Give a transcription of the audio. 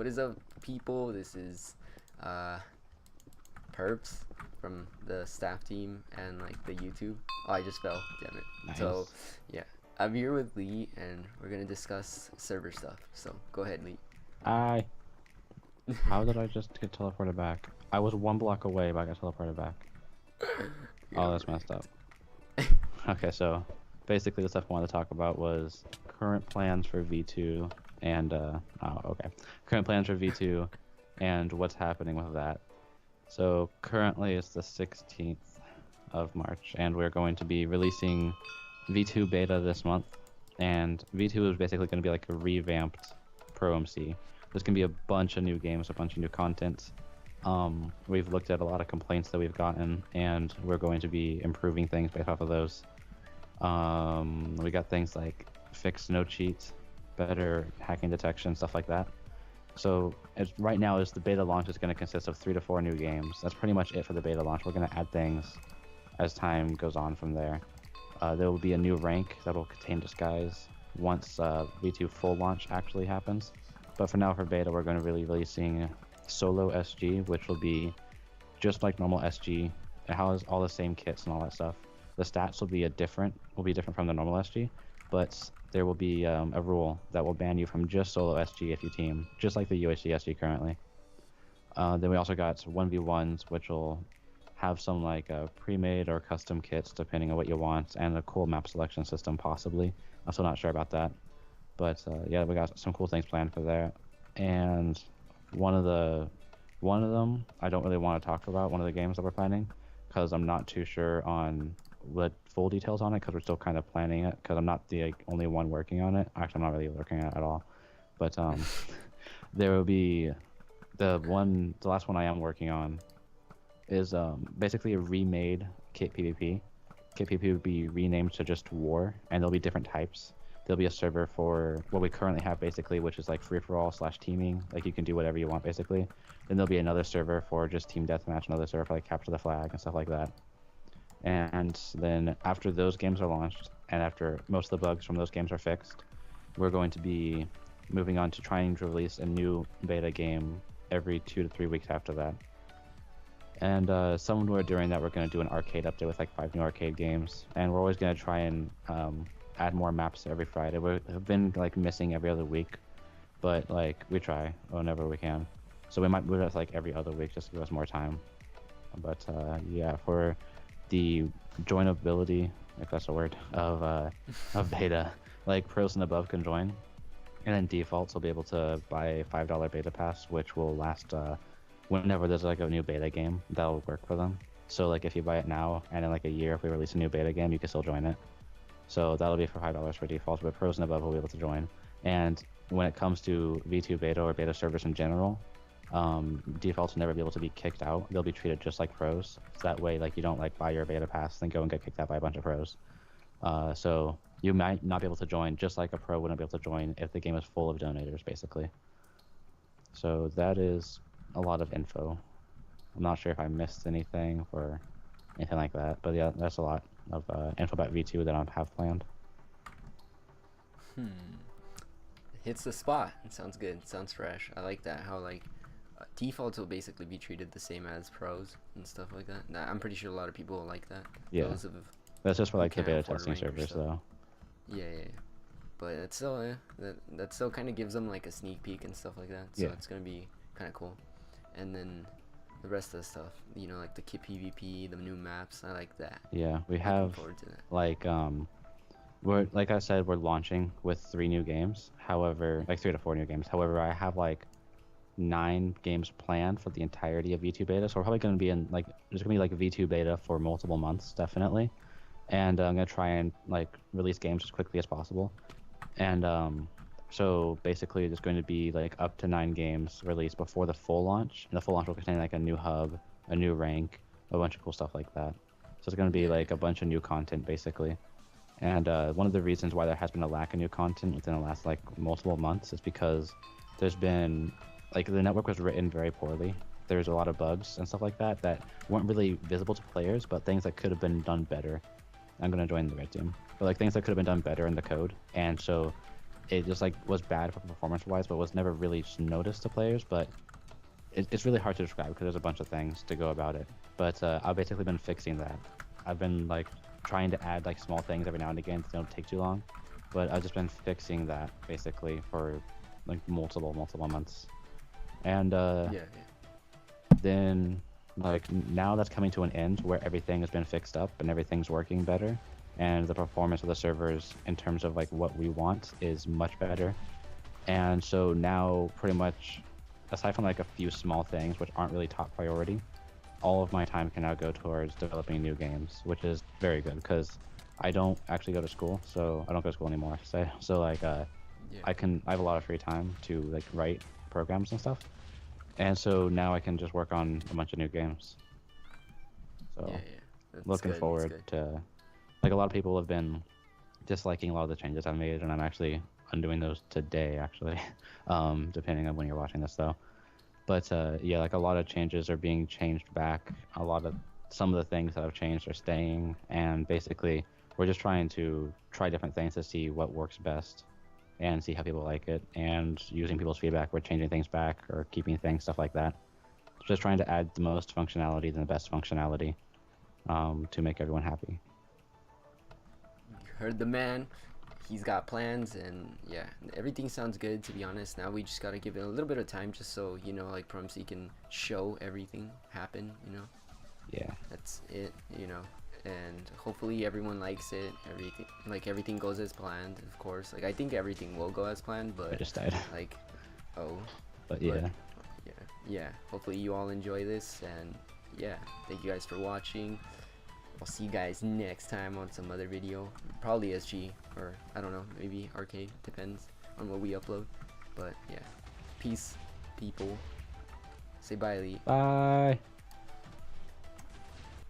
is up, people? This is Purps from the staff team and like the YouTube. Oh, I just fell. Damn it. So, Nice. yeah, I'm here with Leet, and we're gonna discuss server stuff. So go ahead, Leet. I. How did I just get teleported back? I was one block away, but I got teleported back. Oh, that's messed up. Okay, so basically the stuff I wanted to talk about was current plans for V2 and current plans for V2 and what's happening with that. So currently it's the 16th of March, and we're going to be releasing V2 beta this month. And V2 is basically going to be like a revamped ProMC. There's going to be a bunch of new games, a bunch of new content. We've looked at a lot of complaints that we've gotten, and we're going to be improving things based off of those. We got things like fixed no cheats, better hacking detection, stuff like that. So right now is the beta launch is going to consist of 3 to 4 new games. That's pretty much it for the beta launch. We're going to add things as time goes on from there. There will be a new rank that will contain disguise once V2 full launch actually happens. But for now, for beta, we're going to be releasing solo SG, which will be just like normal SG. It has all the same kits and all that stuff. The stats will be different from the normal SG, but there will be a rule that will ban you from just solo SG if you team, just like the UHC SG currently. Then we also got 1v1s, which will have some like pre-made or custom kits depending on what you want, and a cool map selection system possibly. I'm still not sure about that. But yeah, we got some cool things planned for there. And one of them I don't really want to talk about, one of the games that we're planning, because I'm not too sure on what full details on it, because we're still kind of planning it, because I'm not the only one working on it. Actually, I'm not really working on it at all. But there will be the last one I am working on is basically a remade kit PvP. Kit PvP would be renamed to just War, and there'll be different types. There'll be a server for what we currently have basically, which is like free-for-all / teaming. Like you can do whatever you want basically. Then there'll be another server for just team deathmatch, another server for like capture the flag and stuff like that. And then after those games are launched, and after most of the bugs from those games are fixed, we're going to be moving on to trying to release a new beta game every 2 to 3 weeks after that. And somewhere during that, we're going to do an arcade update with like 5 new arcade games, and we're always going to try and add more maps every Friday. We've been like missing every other week, but like we try whenever we can. So we might move it like every other week just to give us more time. But yeah, for the joinability, if that's a word, of beta, like pros and above can join, and then defaults will be able to buy a $5 beta pass, which will last whenever there's like a new beta game. That'll work for them. So like if you buy it now, and in like a year if we release a new beta game, you can still join it. So that'll be for $5 for default, but pros and above will be able to join. And when it comes to V2 beta or beta servers in general, defaults will never be able to be kicked out. They'll be treated just like pros. So that way, like you don't like buy your beta pass, then go and get kicked out by a bunch of pros. So you might not be able to join, just like a pro wouldn't be able to join if the game is full of donators, basically. So that is a lot of info. I'm not sure if I missed anything or anything like that, but yeah, that's a lot of info about V2 that I have planned. Hits the spot. It sounds good. It sounds fresh. I like that. How like defaults will basically be treated the same as pros and stuff like that. Nah, I'm pretty sure a lot of people will like that. Yeah, Those of that's just for who like the can't beta afford testing rank or servers, stuff. though. Yeah. But it's still that still kind of gives them like a sneak peek and stuff like that. So Yeah. it's gonna be kind of cool. And then the rest of the stuff, like the kit PvP, the new maps. I like that. Yeah, we Looking have forward to that. like we're like I said, we're launching with 3 new games. However, like 3 to 4 new games. However, I have like 9 games planned for the entirety of V2 beta. So we're probably going to be in like there's going to be like V2 beta for multiple months, definitely. And I'm going to try and like release games as quickly as possible. And so basically, there's going to be like up to 9 games released before the full launch, and the full launch will contain like a new hub, a new rank, a bunch of cool stuff like that. So it's going to be like a bunch of new content basically. And one of the reasons why there has been a lack of new content within the last like multiple months is because there's been like the network was written very poorly. There's a lot of bugs and stuff like that that weren't really visible to players, but things that could have been done better. I'm going to join the red team. But like things that could have been done better in the code, and so it just like was bad for performance-wise, but was never really noticed to players. But it's really hard to describe because there's a bunch of things to go about it. But I've basically been fixing that. I've been like trying to add like small things every now and again that don't take too long. But I've just been fixing that basically for like multiple months. And Yeah. then like now that's coming to an end where everything has been fixed up and everything's working better, and the performance of the servers in terms of like what we want is much better. And so now pretty much, aside from like a few small things which aren't really top priority, all of my time can now go towards developing new games, which is very good because I don't actually go to school, so I don't go to school anymore, I should say. So like Yeah. I have a lot of free time to like write programs and stuff. And so now I can just work on a bunch of new games. So Yeah. That's looking good, that's forward good. to, like, a lot of people have been disliking a lot of the changes I've made, and I'm actually undoing those today actually. Depending on when you're watching this though. But yeah, like a lot of changes are being changed back. Some of the things that I've changed are staying, and basically we're just trying to try different things to see what works best and see how people like it, and using people's feedback, we're changing things back or keeping things, stuff like that. Just trying to add the most functionality and the best functionality to make everyone happy. You heard the man. He's got plans, and yeah, everything sounds good, to be honest. Now we just gotta give it a little bit of time, just so, you know, like ProMC can show everything happen, you know. Yeah. That's it, you know. And hopefully everyone likes it. Everything goes as planned, of course. Like, I think everything will go as planned, I but just died. like, oh, But yeah. yeah. Hopefully you all enjoy this, and yeah, thank you guys for watching. I'll see you guys next time on some other video. Probably SG, or I don't know, maybe arcade. Depends on what we upload. But yeah, peace, people. Say bye, Leet. Bye.